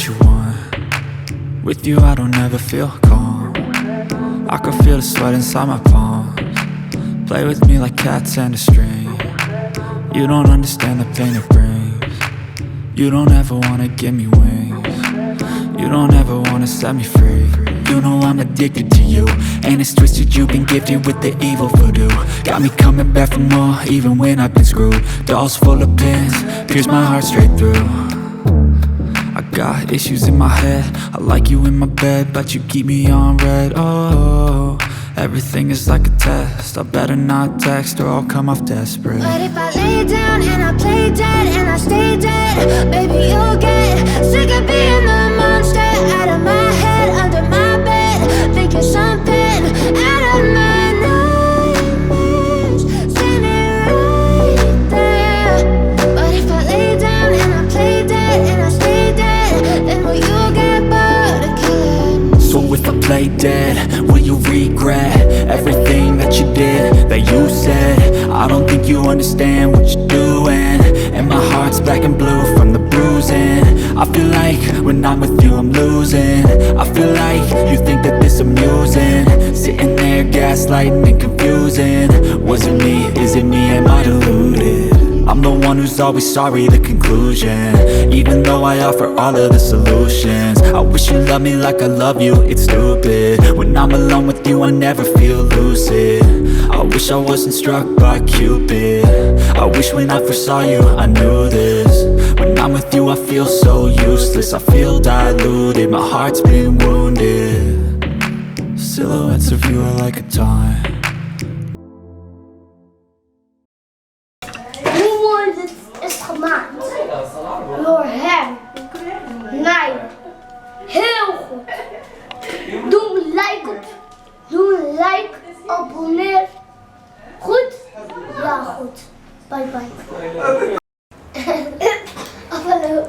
what you want. With you I don't ever feel calm. I can feel the sweat inside my palms. Play with me like cats and a string. You don't understand the pain it brings. You don't ever wanna give me wings. You don't ever wanna set me free. You know I'm addicted to you, and it's twisted, you've been gifted with the evil voodoo. Got me coming back for more, even when I've been screwed. Dolls full of pins, pierce my heart straight through. I got issues in my head, I like you in my bed, but you keep me on red. Oh, everything is like a test, I better not text or I'll come off desperate. But if I lay down and I play dead and I stay dead, baby you'll get sick of being the monster out of my head, under my bed, thinking something out of my nightmares, standing right there. But if I lay down and I play dead and I stay dead, then will you get bored of killing? So if I play dead, will you regret everything that you did, that you said? I don't think you understand what you're doing, and my heart's black and blue from the bruising. I feel like when I'm with you I'm losing. I feel like you think that this amusing, sitting there gaslighting and confusing. Was it me? Is it me? Am I deluded? I'm the one who's always sorry, the conclusion, even though I offer all of the solutions. I wish you loved me like I love you, it's stupid. When I'm alone with you I never feel lucid. I wish I wasn't struck by Cupid. I wish when I first saw you I knew this. When I'm with you I feel so useless, I feel diluted, my heart's been wounded. Silhouettes of you are like a time. Is gemaakt door hem. Nee, heel goed. Doe een like, abonneer. Goed? Ja, goed. Bye bye. Hallo.